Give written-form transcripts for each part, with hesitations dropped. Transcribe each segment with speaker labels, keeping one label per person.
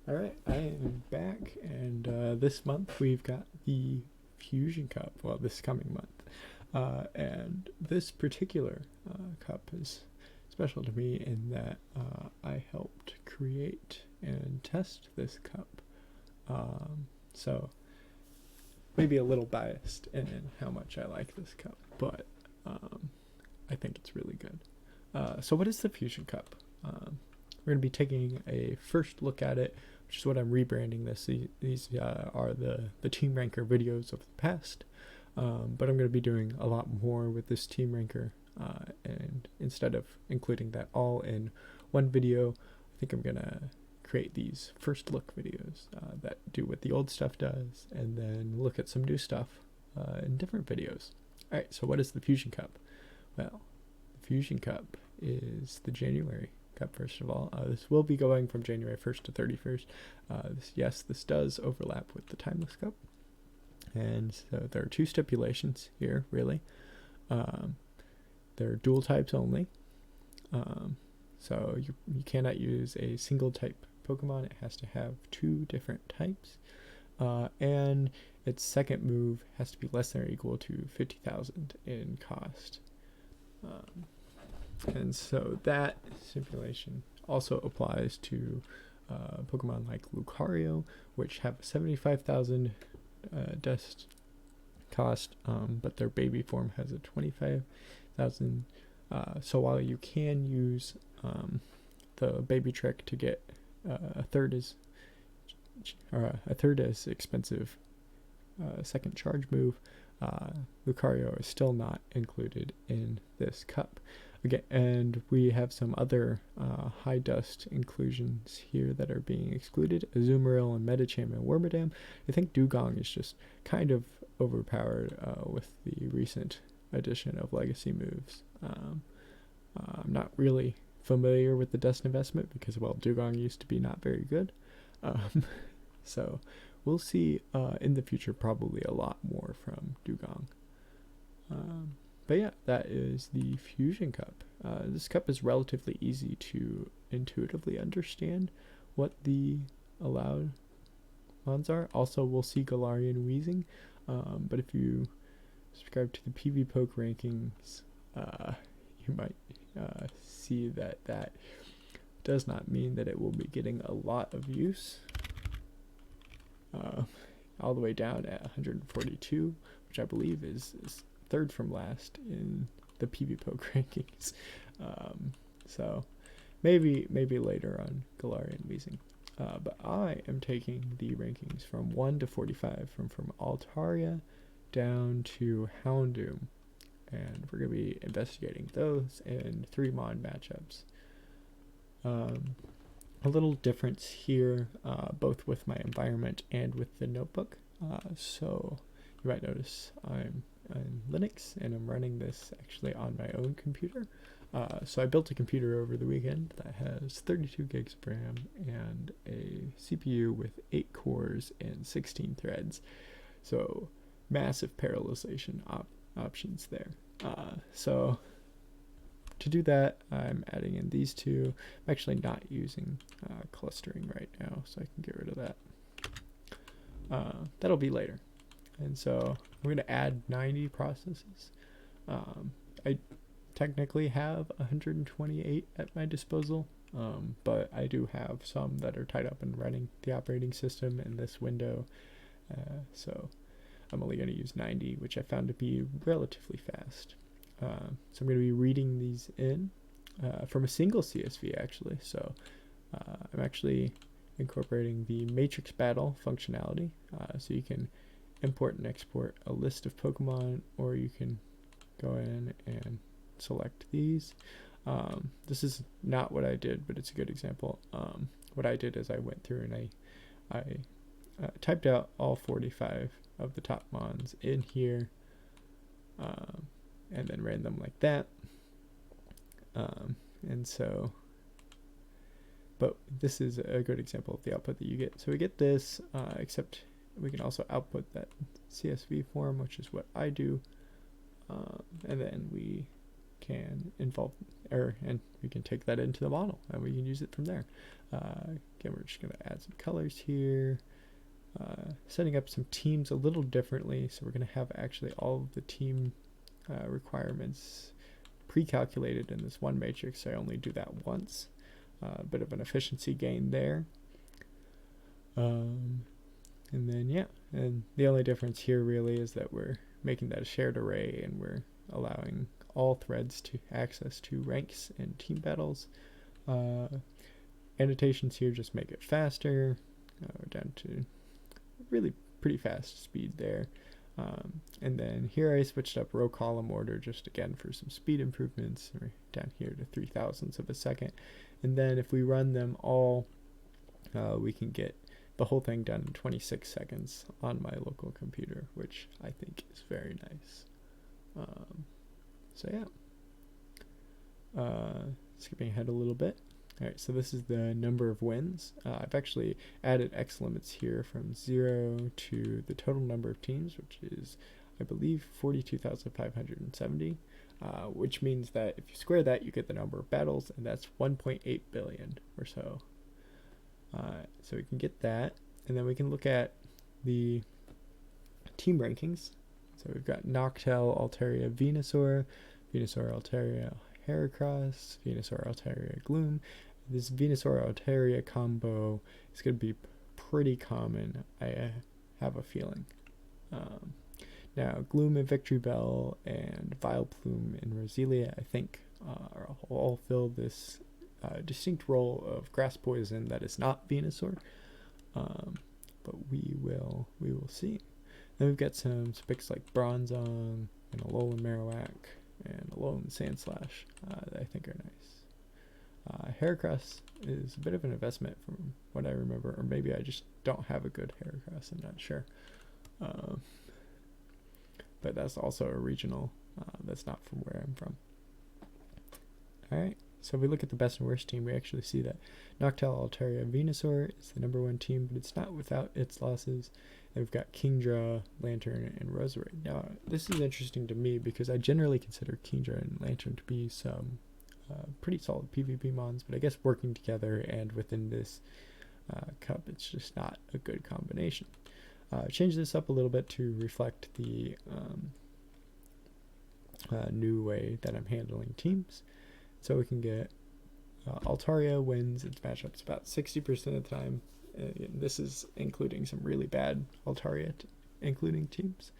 Speaker 1: All right, I am back, and this month we've got the Fusion Cup. Well, this coming month, and this particular cup is special to me in that I helped create and test this cup. So maybe a little biased in how much I like this cup, but um, I think it's really good. So, what is the Fusion Cup? We're going to be taking a first look at it, which is what I'm rebranding this. These are the Team Ranker videos of the past, but I'm going to be doing a lot more with this Team Ranker, and instead of including that all in one video, I think I'm going to create these first look videos that do what the old stuff does, and then look at some new stuff in different videos. Alright, so what is the Fusion Cup? Well, the Fusion Cup is the January Cup, first of all. This will be going from January 1st to 31st. This does overlap with the Timeless Cup. And so there are two stipulations here, really. They're dual types only. So you cannot use a single type Pokemon. It has to have two different types. And its second move has to be less than or equal to 50,000 in cost. And so that stipulation also applies to Pokemon like Lucario, which have 75,000 dust cost, but their baby form has a 25,000. So while you can use the baby trick to get a third as expensive second charge move, Lucario is still not included in this cup. Okay, and we have some other high dust inclusions here that are being excluded: Azumarill and Medicham and Wormadam. I think Dugong is just kind of overpowered with the recent addition of legacy moves. I'm not really familiar with the dust investment because, well, Dugong used to be not very good. So we'll see in the future probably a lot more from Dugong. But yeah, that is the Fusion Cup. This cup is relatively easy to intuitively understand what the allowed mons are. Also, we'll see Galarian Wheezing, but if you subscribe to the PV Poke rankings, you might see that does not mean that it will be getting a lot of use. All the way down at 142, which I believe is third from last in the PV Poke rankings. So maybe later on Galarian Weezing. But I am taking the rankings from 1 to 45, from Altaria down to Houndoom. And we're going to be investigating those in three-mon matchups. A little difference here, both with my environment and with the notebook. So you might notice I'm on Linux and I'm running this actually on my own computer. So I built a computer over the weekend that has 32 gigs of RAM and a CPU with 8 cores and 16 threads. So massive parallelization options there. So to do that, I'm adding in these two. I'm actually not using clustering right now, so I can get rid of that. That'll be later. And so I'm going to add 90 processes. I technically have 128 at my disposal, but I do have some that are tied up in running the operating system in this window. So I'm only going to use 90, which I found to be relatively fast. So I'm going to be reading these in from a single CSV, actually. So I'm actually incorporating the matrix battle functionality. So you can import and export a list of Pokemon, or you can go in and select these. This is not what I did, but it's a good example. What I did is I went through and I typed out all 45 of the top mons in here, and then ran them like that. And so, but this is a good example of the output that you get. So we get this, except we can also output that CSV form, which is what I do. And then we can involve, and we can take that into the model and we can use it from there. Again, we're just going to add some colors here, setting up some teams a little differently. So we're going to have actually all of the team requirements pre-calculated in this one matrix. So I only do that once. A bit of an efficiency gain there. And then, yeah, and the only difference here really is that we're making that a shared array, and we're allowing all threads to access to ranks and team battles. Annotations here just make it faster. We're down to really pretty fast speed there. And then here I switched up row column order just again for some speed improvements. We're down here to 0.003 of a second. And then if we run them all, we can get the whole thing done in 26 seconds on my local computer, which I think is very nice. So yeah, skipping ahead a little bit. All right, so this is the number of wins. I've actually added X limits here from 0 to the total number of teams, which is, I believe, 42,570, which means that if you square that, you get the number of battles, and that's 1.8 billion or so. So we can get that, and then we can look at the team rankings. So we've got Noctel, Altaria, Venusaur, Venusaur, Altaria, Heracross, Venusaur, Altaria, Gloom. This Venusaur, Altaria combo is going to be pretty common, I have a feeling. Now, Gloom and Victory Bell and Vileplume and Roselia, I think, all fill this distinct role of grass poison that is not Venusaur, but we will see. Then we've got some picks like Bronzong and Alolan Marowak and Alolan Sandslash that I think are nice. Heracross is a bit of an investment from what I remember, or maybe I just don't have a good Heracross, I'm not sure. But that's also a regional that's not from where I'm from. Alright, so if we look at the best and worst team, we actually see that Noctowl, Altaria, Venusaur is the #1 team, but it's not without its losses. And we've got Kingdra, Lantern, and Roserade. Now, this is interesting to me because I generally consider Kingdra and Lantern to be some pretty solid PvP mons, but I guess working together and within this cup, it's just not a good combination. Change this up a little bit to reflect the new way that I'm handling teams. So we can get Altaria wins its matchups about 60% of the time. This is including some really bad Altaria including teams.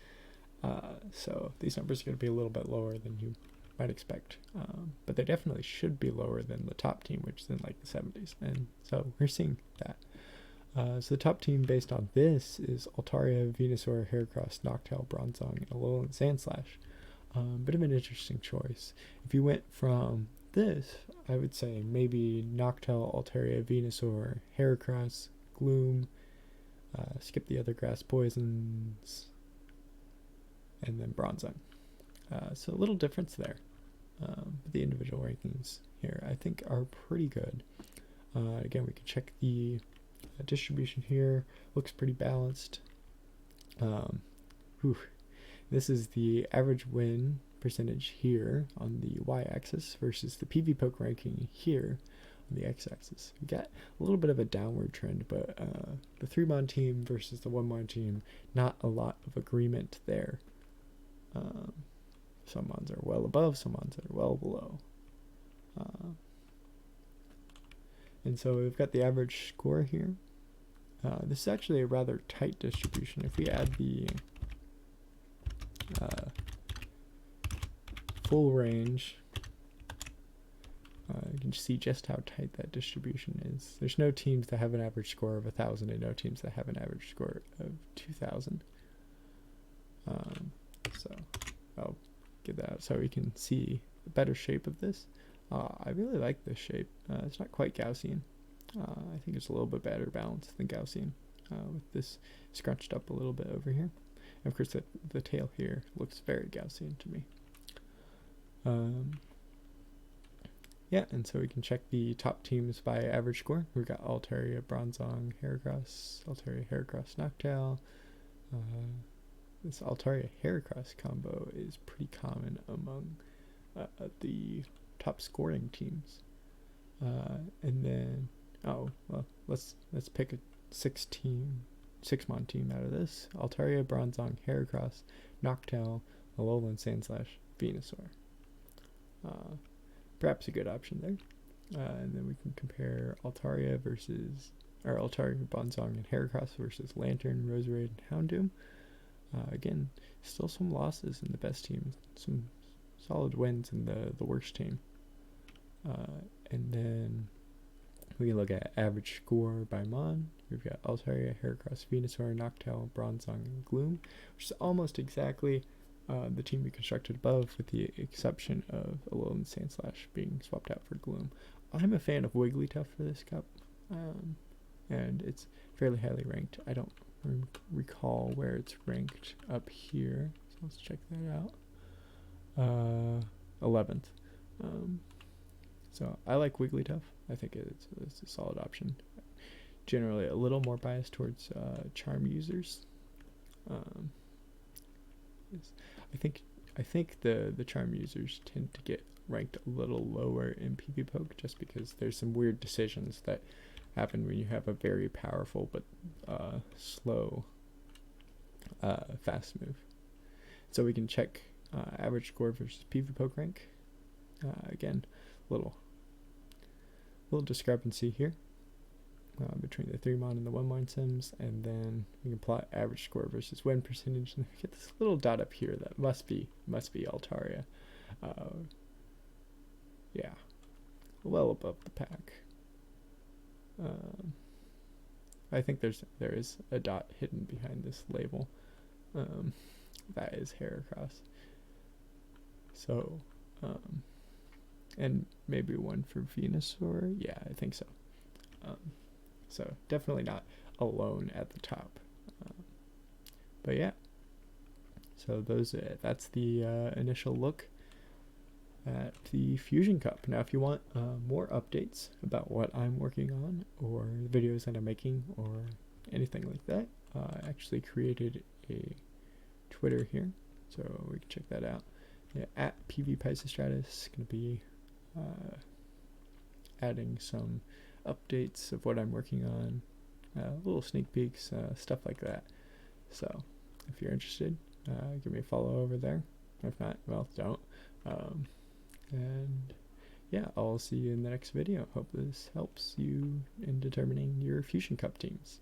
Speaker 1: So these numbers are going to be a little bit lower than you might expect. But they definitely should be lower than the top team, which is in like the 70s. And so we're seeing that. So the top team based on this is Altaria, Venusaur, Heracross, Noctowl, Bronzong, and Alolan Sandslash. Bit of an interesting choice. If you went from this, I would say maybe Noctowl, Altaria, Venusaur, Heracross, Gloom, skip the other grass poisons, and then Bronzong. So a little difference there. But the individual rankings here I think are pretty good. Again, we can check the distribution here. Looks pretty balanced. This is the average win percentage here on the y-axis versus the PvPoke ranking here on the x-axis. We got a little bit of a downward trend, but the three-mon team versus the one-mon team, not a lot of agreement there. Some mons are well above, some mons are well below. And so we've got the average score here. This is actually a rather tight distribution. If we add the full range, you can see just how tight that distribution is. There's no teams that have an average score of 1,000 and no teams that have an average score of 2,000. So I'll get that out so we can see the better shape of this. I really like this shape. It's not quite Gaussian. I think it's a little bit better balanced than Gaussian, with this scrunched up a little bit over here. And of course the tail here looks very Gaussian to me. Yeah, and so we can check the top teams by average score. We've got Altaria, Bronzong, Heracross, Altaria, Heracross, Noctowl. This Altaria Heracross combo is pretty common among the top scoring teams. And then, oh well, let's pick a 6-mon team out of this: Altaria, Bronzong, Heracross, Noctowl, Alolan Sandslash, Venusaur. Perhaps a good option there. And then we can compare Altaria, Bronzong, and Heracross versus Lantern, Roserade, and Houndoom. Again, still some losses in the best team, some solid wins in the worst team. And then we can look at average score by Mon. We've got Altaria, Heracross, Venusaur, Noctowl, Bronzong, and Gloom, which is almost exactly the team we constructed above, with the exception of Alolan Sandslash being swapped out for Gloom. I'm a fan of Wigglytuff for this cup, and it's fairly highly ranked. I don't recall where it's ranked up here, so let's check that out. 11th. So I like Wigglytuff. I think it's a solid option. Generally a little more biased towards charm users. I think the charm users tend to get ranked a little lower in PvPoke, just because there's some weird decisions that happen when you have a very powerful but slow fast move. So we can check average score versus PvPoke rank. Again, little discrepancy here between the 3-mon and the 1-mon sims, and then we can plot average score versus win percentage, and we get this little dot up here that must be Altaria. Yeah, well above the pack. I think there is a dot hidden behind this label. That is Heracross. So, and maybe one for Venusaur. Yeah, I think so. So definitely not alone at the top. But yeah. So that's the initial look at the Fusion Cup. Now, if you want more updates about what I'm working on, or the videos that I'm making, or anything like that, I actually created a Twitter here, so we can check that out. Yeah, at PvPisostratus, going to be adding some updates of what I'm working on, little sneak peeks, stuff like that. So if you're interested, give me a follow over there. If not, well, don't. And yeah, I'll see you in the next video. Hope this helps you in determining your Fusion Cup teams.